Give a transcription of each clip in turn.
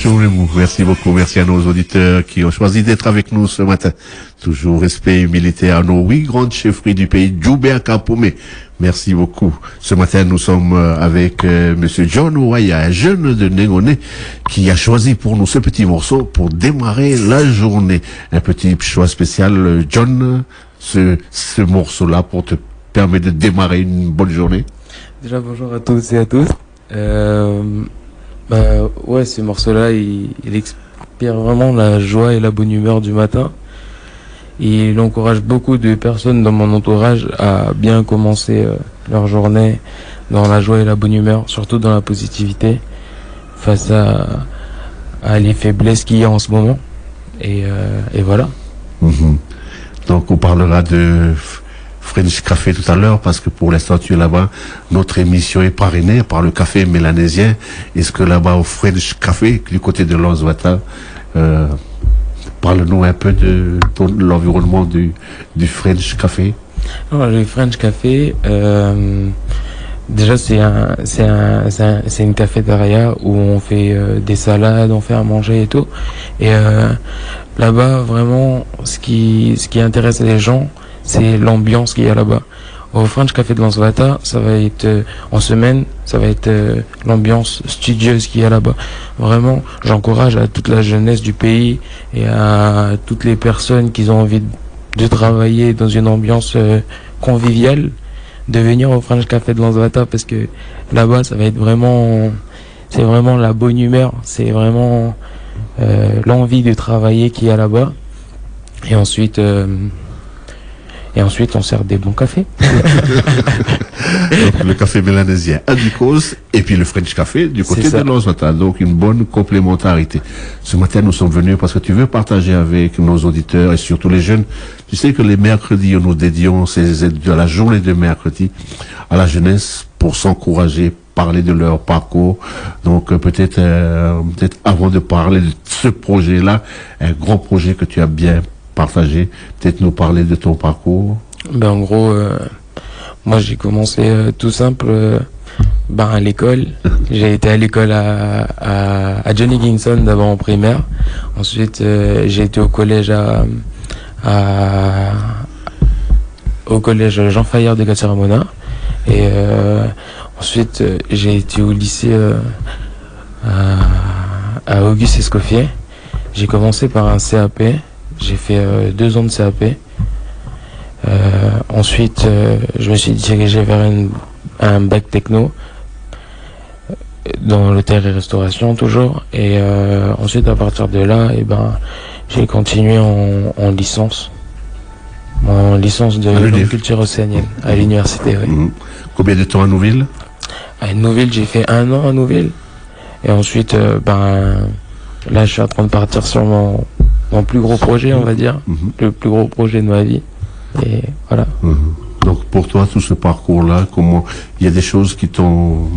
journée, vous. Merci beaucoup. Merci à nos auditeurs qui ont choisi d'être avec nous ce matin. Toujours respect et humilité à nos 8 grandes chefferies du pays, Djoubert Kapomé. Merci beaucoup. Ce matin, nous sommes avec Monsieur John Ouaya, un jeune de Négoné, qui a choisi pour nous ce petit morceau pour démarrer la journée. Un petit choix spécial, John, ce morceau-là pour te permettre de démarrer une bonne journée. Déjà, bonjour à tous et à tous. Ouais, ce morceau-là, il expire vraiment la joie et la bonne humeur du matin. Il encourage beaucoup de personnes dans mon entourage à bien commencer leur journée dans la joie et la bonne humeur, surtout dans la positivité, face à les faiblesses qu'il y a en ce moment. Et voilà. Donc on parlera de French Café tout à l'heure, parce que pour l'instant tu es là-bas. Notre émission est parrainée par le café mélanésien. Est-ce que là-bas au French Café, du côté de Lanzouata, parle-nous un peu de l'environnement du French Café. Alors, le French Café, déjà c'est une cafétéria où on fait des salades, on fait à manger et tout. Et là-bas, vraiment, ce qui intéresse les gens, c'est l'ambiance qu'il y a là-bas. Au French Café de Lanzouata, ça va être en semaine, ça va être l'ambiance studieuse qu'il y a là-bas. Vraiment, j'encourage à toute la jeunesse du pays et à toutes les personnes qui ont envie de travailler dans une ambiance conviviale, de venir au French Café de Lanzouata, parce que là-bas, ça va être vraiment, c'est vraiment la bonne humeur, c'est vraiment l'envie de travailler qu'il y a là-bas. Et ensuite, on sert des bons cafés. Donc, le café mélanésien à Ducos et puis le French Café du côté de Lanzouata. Donc, une bonne complémentarité. Ce matin, nous sommes venus parce que tu veux partager avec nos auditeurs et surtout les jeunes. Tu sais que les mercredis, nous dédions de la journée de mercredi à la jeunesse pour s'encourager, parler de leur parcours. Donc, peut-être avant de parler de ce projet-là, un grand projet que tu as bien partager, peut-être nous parler de ton parcours. En gros, moi j'ai commencé tout simple à l'école. J'ai été à l'école à Johnny Kingston d'abord en primaire. Ensuite j'ai été au collège au collège Jean Fayard de Gatsaramona. Et ensuite j'ai été au lycée à Auguste Escoffier. J'ai commencé par un CAP. J'ai fait 2 ans de CAP. Ensuite, je me suis dirigé vers un bac techno dans l'hôtel et restauration toujours. Et ensuite, à partir de là, j'ai continué en licence. En licence de culture océanienne à l'université. Oui. Combien de temps à Nouville? À Nouville, j'ai fait 1 an à Nouville. Et ensuite, là, je suis en train de partir sur mon plus gros projet, on va dire, le plus gros projet de ma vie. Et voilà. Donc pour toi, tout ce parcours-là, comment il y a des choses qui t'ont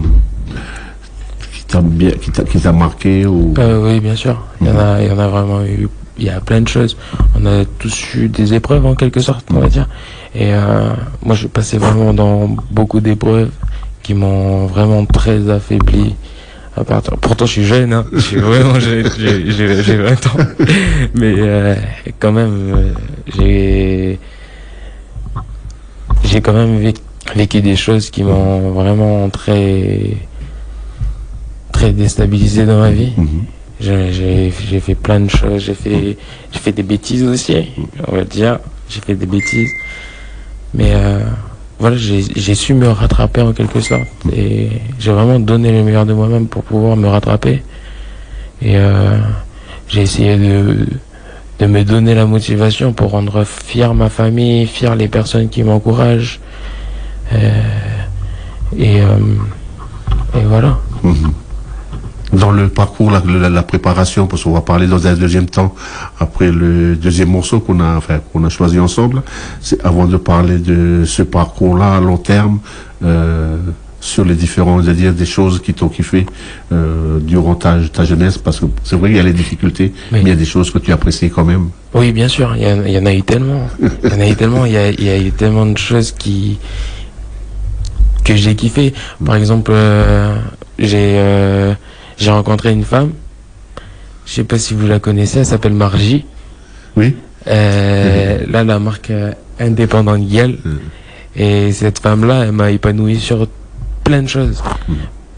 marqué ou... Oui, bien sûr. Il y en a vraiment eu. Il y a plein de choses. On a tous eu des épreuves en quelque sorte, on va dire. Et moi, je passais vraiment dans beaucoup d'épreuves qui m'ont vraiment très affaibli. Pourtant je suis jeune, hein. Je suis vraiment jeune, j'ai 20 ans, mais quand même j'ai quand même vécu des choses qui m'ont vraiment très déstabilisé dans ma vie. J'ai fait plein de choses, j'ai fait des bêtises aussi, on va dire. J'ai fait des bêtises, mais voilà, j'ai su me rattraper en quelque sorte, et j'ai vraiment donné le meilleur de moi-même pour pouvoir me rattraper. Et j'ai essayé de me donner la motivation pour rendre fier ma famille, fier les personnes qui m'encouragent. Et voilà. Dans le parcours, la préparation, parce qu'on va parler dans un deuxième temps, après le deuxième morceau qu'on a choisi ensemble, c'est avant de parler de ce parcours-là à long terme, sur les différents, c'est-à-dire des choses qui t'ont kiffé durant ta jeunesse, parce que c'est vrai qu'il y a les difficultés, mais il y a des choses que tu apprécies quand même. Oui, bien sûr, il y en a eu tellement. Il y en a eu tellement, il y a eu tellement de choses que j'ai kiffé. Par exemple, j'ai rencontré une femme Je sais pas si vous la connaissez, elle s'appelle Margie. Oui. Là, la marque indépendante Yale. Et cette femme-là, elle m'a épanoui sur plein de choses.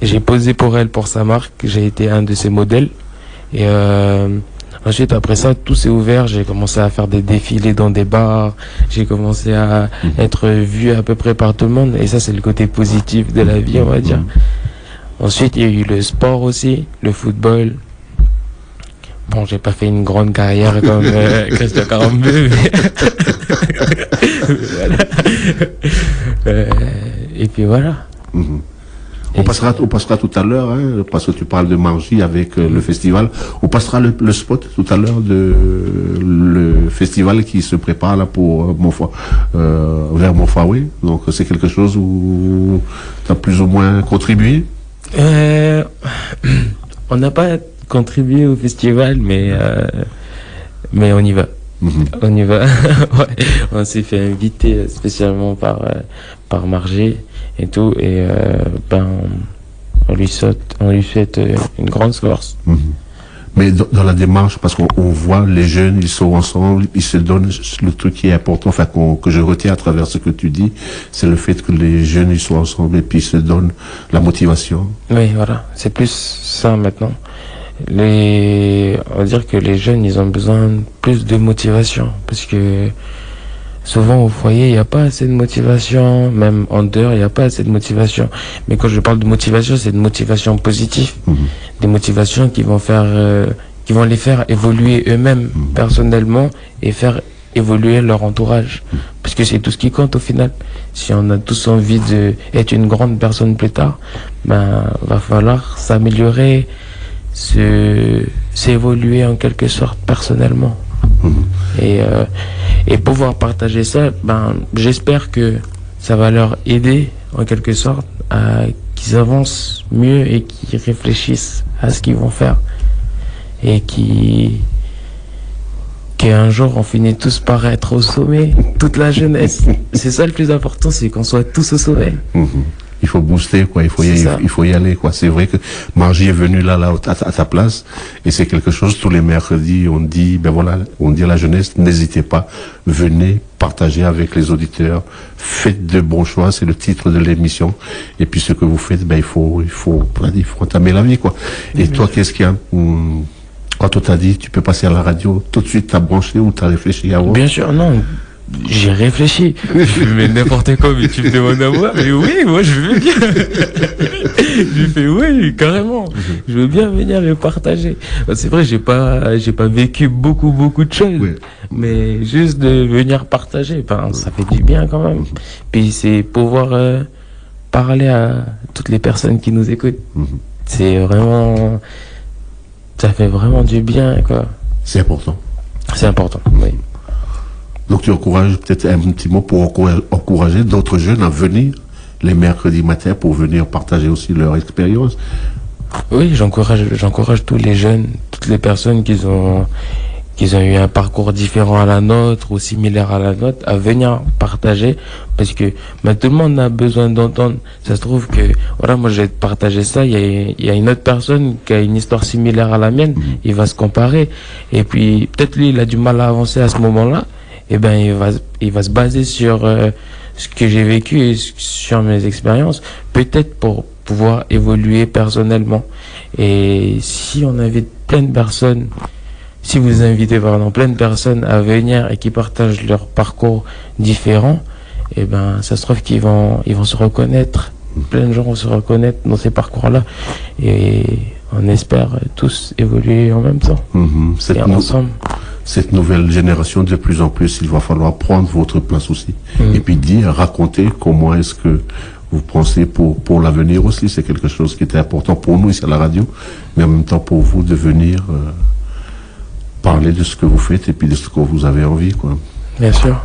J'ai posé pour elle, pour sa marque. J'ai été un de ses modèles. Et ensuite, après ça, tout s'est ouvert. J'ai commencé à faire des défilés dans des bars. J'ai commencé à être vu à peu près par tout le monde. Et ça, c'est le côté positif de la vie, on va dire. Ensuite, il y a eu le sport aussi, le football. Bon, j'ai pas fait une grande carrière comme Christian Carambeu, mais voilà. Et puis voilà. On passera tout à l'heure, hein, parce que tu parles de Margie avec le festival. On passera le spot tout à l'heure de le festival qui se prépare là pour vers Montfaoué. Donc c'est quelque chose où tu as plus ou moins contribué. On n'a pas contribué au festival, mais on y va. On y va. Ouais. On s'est fait inviter spécialement par Margie et tout, et on lui souhaite une grande force. Mais dans la démarche, parce qu'on voit les jeunes, ils sont ensemble, ils se donnent. Le truc qui est important, enfin que je retiens à travers ce que tu dis, c'est le fait que les jeunes ils sont ensemble et puis ils se donnent la motivation. Oui, voilà, c'est plus ça maintenant. On va dire que les jeunes, ils ont besoin de plus de motivation, parce que souvent au foyer, il n'y a pas assez de motivation, même en dehors, il n'y a pas assez de motivation. Mais quand je parle de motivation, c'est de motivation positive, des motivations qui vont les faire évoluer eux-mêmes personnellement et faire évoluer leur entourage, parce que c'est tout ce qui compte au final. Si on a tous envie d'être une grande personne plus tard, va falloir s'améliorer, s'évoluer en quelque sorte personnellement. Et pouvoir partager ça, j'espère que ça va leur aider en quelque sorte à qu'ils avancent mieux et qu'ils réfléchissent à ce qu'ils vont faire, et qu'un jour on finit tous par être au sommet, toute la jeunesse. C'est ça le plus important, c'est qu'on soit tous au sommet. Il faut booster, quoi. Il faut y aller, quoi. C'est vrai que Margie est venue là, à ta place. Et c'est quelque chose, tous les mercredis, on dit à la jeunesse, n'hésitez pas, venez partager avec les auditeurs, faites de bons choix, c'est le titre de l'émission. Et puis ce que vous faites, il faut entamer la vie, quoi. Et toi, qu'est-ce qu'il y a? Quand on t'a dit, tu peux passer à la radio, tout de suite t'as branché ou t'as réfléchi avant? Bien sûr, non. J'ai réfléchi. Mais n'importe quoi, mais tu me demandes à moi. Mais oui, moi je veux bien. J'ai fait oui, carrément. Je veux bien venir le partager. C'est vrai, j'ai pas vécu beaucoup de choses. Oui. Mais juste de venir partager, ça fait du bien quand même. Puis c'est pouvoir parler à toutes les personnes qui nous écoutent. C'est vraiment, ça fait vraiment du bien, quoi. C'est important. C'est important, oui. Donc tu encourages peut-être un petit mot pour encourager d'autres jeunes à venir les mercredis matins pour venir partager aussi leur expérience. Oui, j'encourage tous les jeunes, toutes les personnes qui ont eu un parcours différent à la nôtre ou similaire à la nôtre à venir partager, parce que tout le monde a besoin d'entendre. Ça se trouve que moi je vais partager ça, il y a une autre personne qui a une histoire similaire à la mienne, il va se comparer, et puis peut-être lui il a du mal à avancer à ce moment-là. Il va se baser sur ce que j'ai vécu et sur mes expériences, peut-être pour pouvoir évoluer personnellement. Et si on invite plein de personnes, si vous invitez plein de personnes à venir et qui partagent leur parcours différent, ça se trouve qu'ils vont se reconnaître. Plein de gens vont se reconnaître dans ces parcours-là, et on espère tous évoluer en même temps et ensemble. Cette nouvelle génération, de plus en plus, il va falloir prendre votre place aussi. Et puis raconter comment est-ce que vous pensez pour l'avenir aussi. C'est quelque chose qui était important pour nous ici à la radio, mais en même temps pour vous de venir parler de ce que vous faites et puis de ce que vous avez envie, quoi. Bien sûr.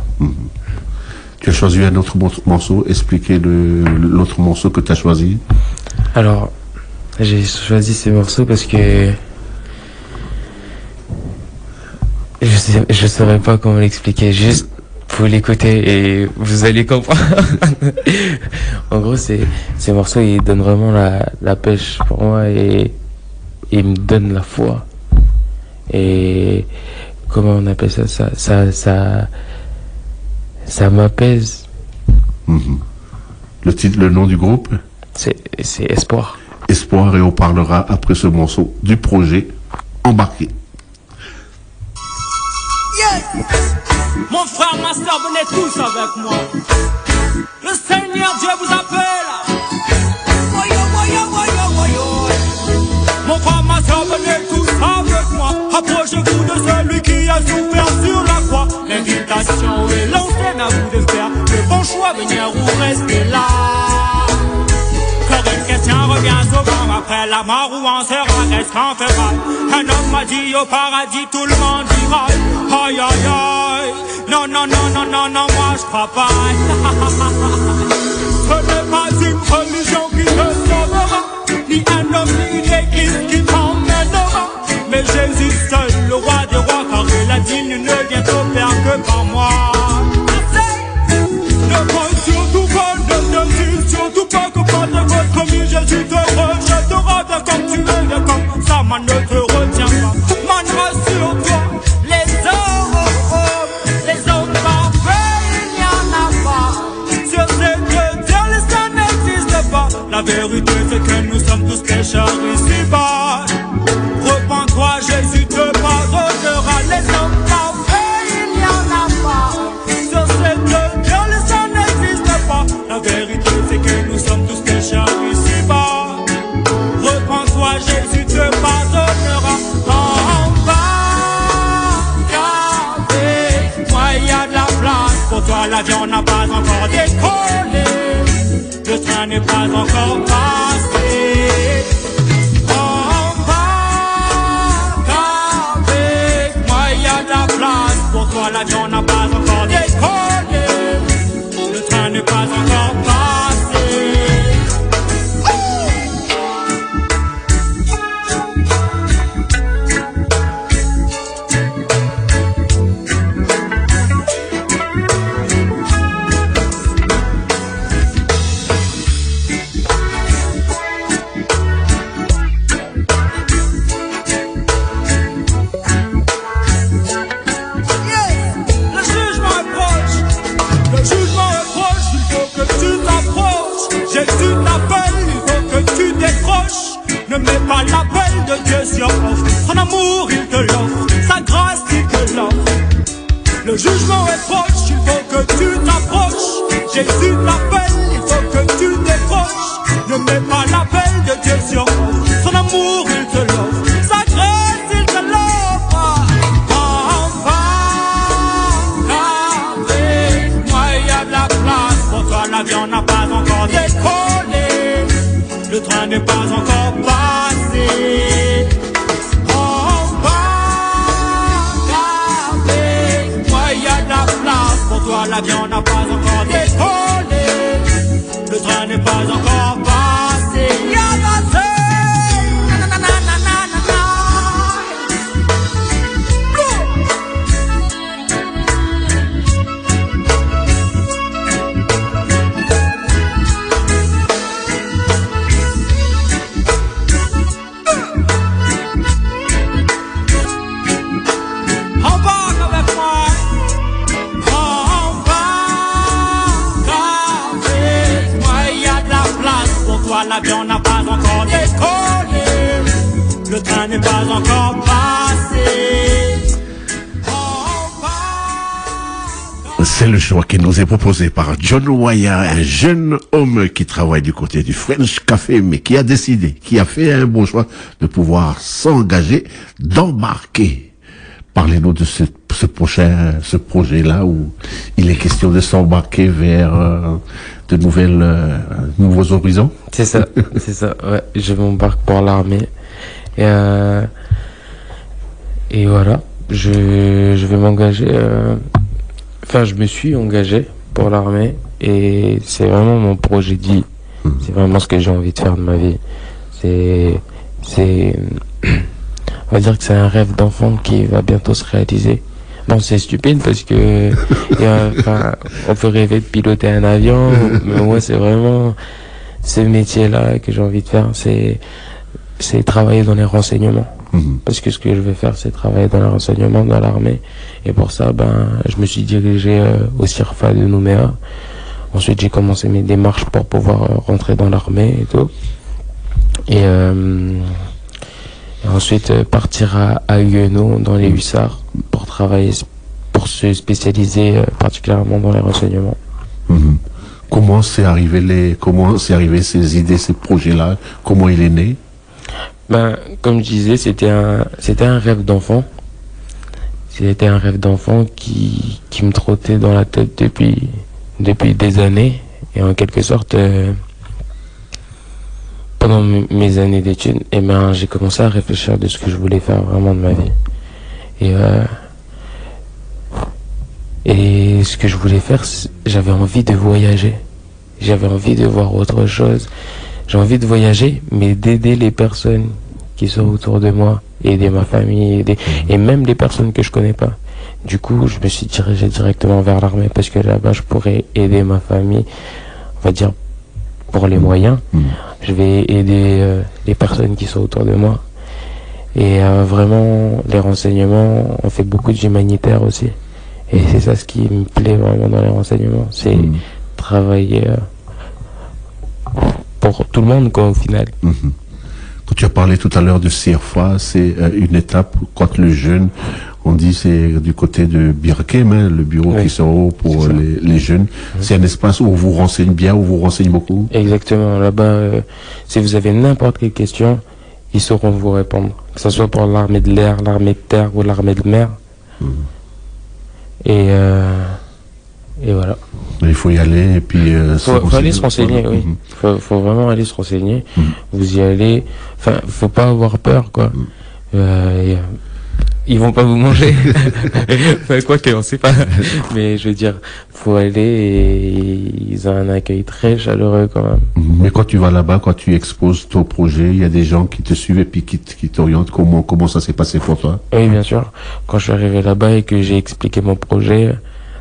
Tu as choisi un autre morceau. Expliquez l'autre morceau que tu as choisi. Alors, j'ai choisi ce morceau parce que je saurais pas comment l'expliquer, juste faut l'écouter et vous allez comprendre. En gros, ces morceaux, ils donnent vraiment la pêche pour moi, et ils me donnent la foi. et comment on appelle ça m'apaise. Le titre, le nom du groupe? C'est Espoir. Espoir, et on parlera après ce morceau du projet Embarqué. Yes! Mon frère, ma soeur, venez tous avec moi. Le Seigneur Dieu vous appelle. Voyo, voyo, voyo, voyo. Mon frère, ma soeur, venez tous avec moi. Approchez-vous de celui qui a souffert sur la croix. L'invitation est lancée, mais à vous de faire le bon choix, venir ou rester là. Car une question revient souvent après la mort, où on sera, qu'est-ce qu'on fera? Un homme m'a dit au paradis, tout le monde dira aïe aïe aïe. Non, non, non, non, non, non, moi je crois pas. Ce n'est pas une religion qui te sauvera, ni un homme, ni une église qui t'emmènera, mais Jésus seul, le roi des rois, car il a dit nul ne vient au Père que par moi. Ne compte surtout pas, ne dis surtout pas que par de votre commis Jésus te rejettera, bien comme tu es, bien comme ça, man ne te retient pas. Man, rassure-toi, les hommes parfaits, il n'y en a pas. Sur cette terre, les saints n'existent pas. La vérité c'est que nous sommes tous pécheurs ici-bas. Repends-toi, Jésus te pardonnera. Les hommes parfaits, il n'y en a pas. Sur cette terre, les saints n'existent pas. La vérité c'est que nous sommes tous pécheurs ici-bas. Repends-toi, Jésus te pardonnera. En bas, avec moi il y a de la place. Pour toi l'avion n'a pas encore décollé, le train n'est pas encore passé. En bas, avec moi il y a de la place. Pour toi l'avion n'a pas encore décollé, le train n'est pas encore passé. Ne mets pas l'appel de Dieu sur offre. Son amour il te l'offre, sa grâce il te l'offre. Le jugement est proche, il faut que tu t'approches. Jésus t'appelle, il faut que tu décroches. Ne mets pas l'appel de Dieu sur offre. Son amour il te l'offre, sa grâce il te l'offre. En bas, avec moi il y a de la place. Pour toi l'avion n'a pas encore décollé, le train n'est pas encore passé. En bas, avec moi il y a de la place. Pour toi l'avion n'a pas encore décollé, le train n'est pas encore passé. L'avion n'a pas encore décollé, le train n'est pas encore passé. C'est le choix qui nous est proposé par John Waya, un jeune homme qui travaille du côté du French Café, mais qui a décidé, qui a fait un bon choix de pouvoir s'engager, d'embarquer. Parlez-nous de ce projet-là où il est question de s'embarquer vers de nouveaux horizons. C'est ça, c'est ça. Ouais, je m'embarque pour l'armée et voilà, je vais m'engager. Enfin, je me suis engagé pour l'armée et c'est vraiment mon projet de vie. C'est vraiment ce que j'ai envie de faire de ma vie. On va dire que c'est un rêve d'enfant qui va bientôt se réaliser. Bon, c'est stupide parce que on peut rêver de piloter un avion, mais moi c'est vraiment ce métier-là que j'ai envie de faire, c'est travailler dans les renseignements. parce que ce que je vais faire, c'est travailler dans le renseignement, dans l'armée. Et pour ça, je me suis dirigé au CIRFA de Nouméa. Ensuite, j'ai commencé mes démarches pour pouvoir rentrer dans l'armée et tout. Et ensuite, partir à UNO, dans les hussards, pour travailler, pour se spécialiser particulièrement dans les renseignements. Comment c'est arrivé ces idées, ces projets-là? Comment il est né? Comme je disais, c'était un rêve d'enfant. C'était un rêve d'enfant qui me trottait dans la tête depuis des années. Et en quelque sorte, pendant mes années d'études, j'ai commencé à réfléchir de ce que je voulais faire vraiment de ma vie. Et ce que je voulais faire, j'avais envie de voyager. J'avais envie de voir autre chose. J'ai envie de voyager, mais d'aider les personnes qui sont autour de moi, aider ma famille, et même les personnes que je connais pas. Du coup, je me suis dirigé directement vers l'armée parce que là-bas, je pourrais aider ma famille, on va dire, pour les moyens. Je vais aider les personnes qui sont autour de moi. Et vraiment, les renseignements, on fait beaucoup d'humanitaire aussi. Et c'est ça ce qui me plaît vraiment dans les renseignements, c'est travailler pour tout le monde, quoi, au final. Quand tu as parlé tout à l'heure de CIRFA, c'est une étape quand le jeune, on dit c'est du côté de Birkem, le bureau qui sort pour les jeunes. C'est un espace où on vous renseigne bien, où on vous renseigne beaucoup. Exactement. Là-bas, si vous avez n'importe quelle question, ils sauront vous répondre. Que ce soit pour l'armée de l'air, l'armée de terre ou l'armée de mer. Et voilà. Il faut y aller et puis... faut aller se renseigner, oui. Faut vraiment aller se renseigner. Vous y allez... Enfin, faut pas avoir peur, quoi. Ils vont pas vous manger. Enfin, quoi que, on sait pas. Mais je veux dire, faut aller et ils ont un accueil très chaleureux, quand même. Mais quand tu vas là-bas, quand tu exposes ton projet, il y a des gens qui te suivent et puis qui t'orientent. Comment ça s'est passé pour toi? Oui, bien sûr. Quand je suis arrivé là-bas et que j'ai expliqué mon projet...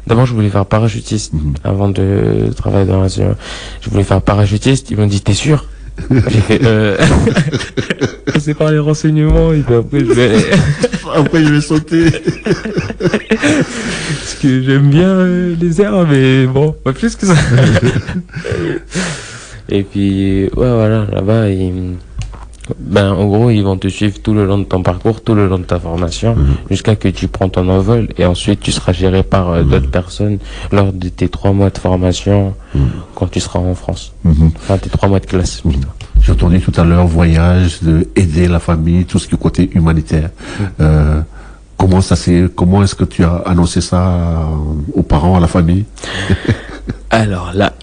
D'abord, je voulais faire parachutiste avant de travailler dans l'avion. Je voulais faire parachutiste. Ils m'ont dit, t'es sûr? J'ai fait, c'est par les renseignements. Et puis après, je vais sauter. Parce que j'aime bien les airs, mais bon, pas plus que ça. Et puis, voilà, là-bas, en gros, ils vont te suivre tout le long de ton parcours, tout le long de ta formation, jusqu'à que tu prends ton envol, et ensuite tu seras géré par d'autres personnes lors de tes 3 mois de formation, quand tu seras en France. Enfin, tes 3 mois de classe, plutôt. J'ai entendu tout à l'heure voyage, aider la famille, tout ce qui est côté humanitaire. Comment est-ce que tu as annoncé ça aux parents, à la famille? Alors là,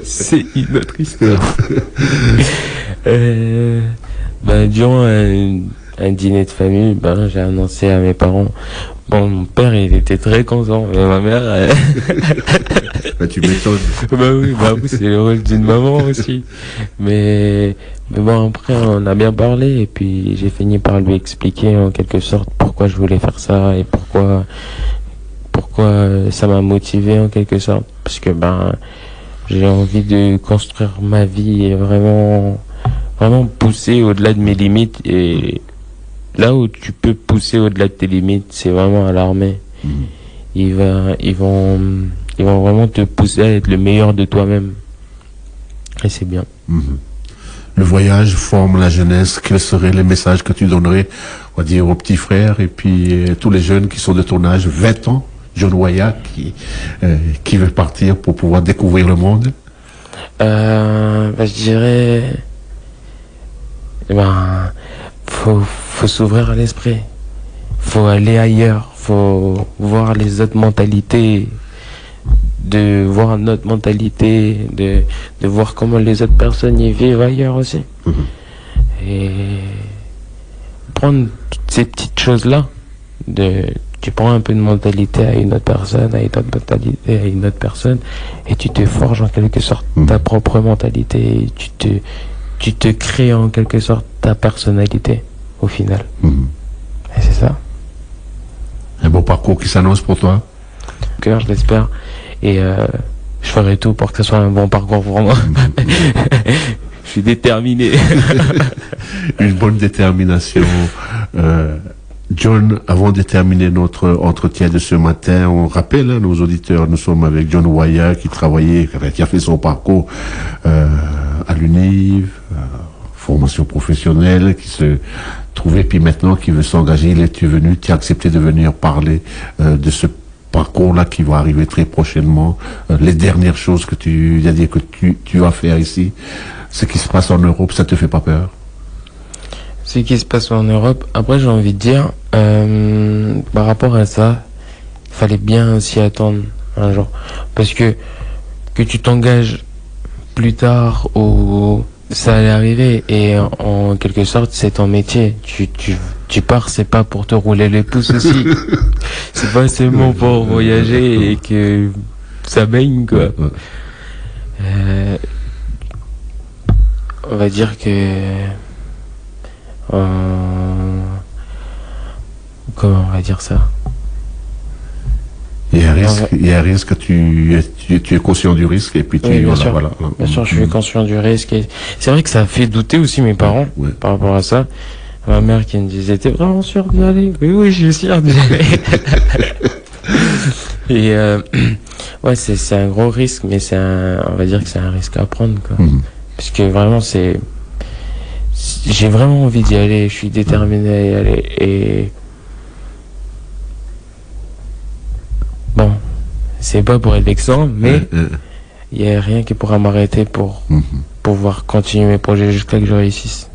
c'est une autre histoire. Durant un dîner de famille, j'ai annoncé à mes parents. Bon, mon père, il était très content, mais ma mère... tu m'étonnes. Oui, c'est le rôle d'une maman aussi. Mais bon, après, on a bien parlé, et puis j'ai fini par lui expliquer en quelque sorte pourquoi je voulais faire ça, et pourquoi ça m'a motivé en quelque sorte. Parce que j'ai envie de construire ma vie et vraiment pousser au-delà de mes limites. Et là où tu peux pousser au-delà de tes limites, c'est vraiment à l'armée. Ils vont vraiment te pousser à être le meilleur de toi-même. Et c'est bien. Le voyage forme la jeunesse. Quels seraient les messages que tu donnerais, on va dire, aux petits frères et puis tous les jeunes qui sont de ton âge, 20 ans, John Waya, qui veut partir pour pouvoir découvrir le monde? Je dirais... faut s'ouvrir à l'esprit. Faut aller ailleurs. Faut voir les autres mentalités. De voir notre mentalité. De voir comment les autres personnes y vivent ailleurs aussi. Et prendre toutes ces petites choses-là. Tu prends un peu de mentalité à une autre personne, à une autre mentalité à une autre personne, et tu te forges en quelque sorte ta propre mentalité. Tu te crées en quelque sorte ta personnalité au final. Et c'est ça. Un beau parcours qui s'annonce pour toi? Je l'espère. Et je ferai tout pour que ce soit un bon parcours pour moi. Je suis déterminé. Une bonne détermination. John, avant de terminer notre entretien de ce matin, on rappelle nos auditeurs, nous sommes avec John Ouaya qui a fait son parcours à l'UNIV, formation professionnelle, qui se trouvait, puis maintenant qui veut s'engager. Tu as accepté de venir parler de ce parcours-là qui va arriver très prochainement, les dernières choses que tu as dit que tu vas faire ici, ce qui se passe en Europe, ça te fait pas peur? Ce qui se passe en Europe, après j'ai envie de dire, par rapport à ça, il fallait bien s'y attendre un jour. Parce que tu t'engages plus tard ou ça allait arriver, et en quelque sorte c'est ton métier. Tu pars, c'est pas pour te rouler les pouces aussi. C'est pas seulement pour voyager et que ça baigne, quoi. On va dire que comment on va dire ça? Il y a un risque, tu es conscient du risque, et puis oui, bien sûr, je suis conscient du risque, et c'est vrai que ça a fait douter aussi mes parents par rapport à ça. Ma mère qui me disait, t'es vraiment sûr d'y aller? Oui, je suis sûr d'y aller. Et ouais, c'est un gros risque, mais on va dire que c'est un risque à prendre, quoi. Parce que vraiment j'ai vraiment envie d'y aller, je suis déterminé à y aller, et bon, c'est pas pour être vexant, mais il y a rien qui pourra m'arrêter pour pouvoir continuer mes projets jusqu'à que je réussisse.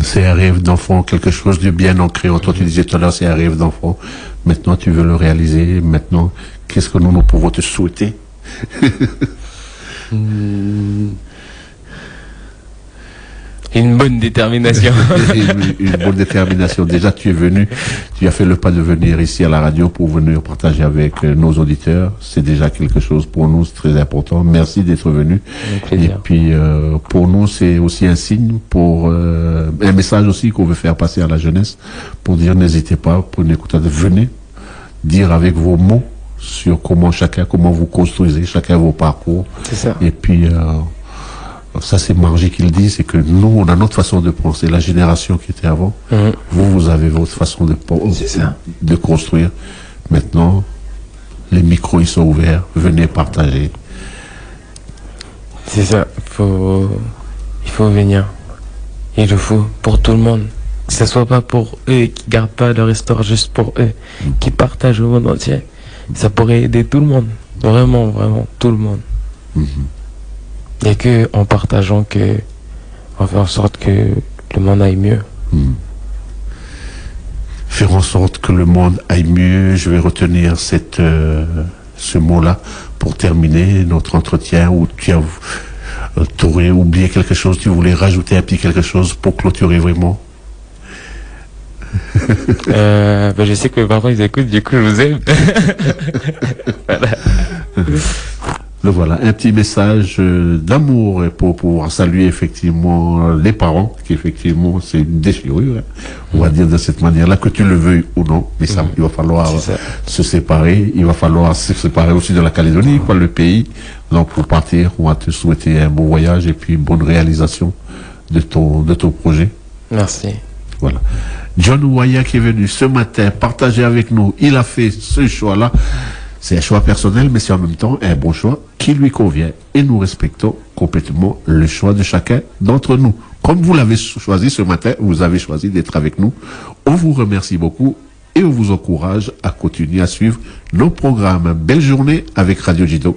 C'est un rêve d'enfant, quelque chose de bien ancré en toi. Tu disais tout à l'heure, c'est un rêve d'enfant. Maintenant, tu veux le réaliser. Maintenant, qu'est-ce que nous pouvons te souhaiter? Une bonne détermination. Une bonne détermination. Déjà, tu es venu, tu as fait le pas de venir ici à la radio pour venir partager avec nos auditeurs. C'est déjà quelque chose pour nous, c'est très important. Merci d'être venu. Et puis, pour nous, c'est aussi un signe, un message aussi qu'on veut faire passer à la jeunesse, pour dire, n'hésitez pas, pour une écoute, venez dire avec vos mots sur comment vous construisez chacun vos parcours. C'est ça. Et puis, ça, c'est Margie qui le dit, c'est que nous, on a notre façon de penser. La génération qui était avant, vous avez votre façon de construire. Maintenant, les micros, ils sont ouverts. Venez partager. C'est ça. Il faut venir. Il le faut pour tout le monde. Que ce soit pas pour eux qui gardent pas leur histoire juste pour eux, qui partagent au monde entier. Ça pourrait aider tout le monde. Vraiment, vraiment, tout le monde. Il n'y a que en partageant on fait en sorte que le monde aille mieux. Faire en sorte que le monde aille mieux, je vais retenir ce mot-là pour terminer notre entretien, où tu aurais oublié quelque chose, tu voulais rajouter un petit quelque chose pour clôturer vraiment. Je sais que mes parents ils écoutent, du coup je vous aime. Voilà. Voilà, un petit message d'amour pour pouvoir saluer effectivement les parents, qui effectivement c'est une déchirure, on va dire de cette manière-là, que tu le veuilles ou non, mais ça, il va falloir se séparer, il va falloir se séparer aussi de la Calédonie, le pays. Donc pour partir, on va te souhaiter un bon voyage et puis bonne réalisation de ton projet. Merci. Voilà. John Ouaya qui est venu ce matin partager avec nous, il a fait ce choix-là. C'est un choix personnel, mais c'est en même temps un bon choix qui lui convient. Et nous respectons complètement le choix de chacun d'entre nous. Comme vous l'avez choisi ce matin, vous avez choisi d'être avec nous. On vous remercie beaucoup et on vous encourage à continuer à suivre nos programmes. Belle journée avec Radio Jido.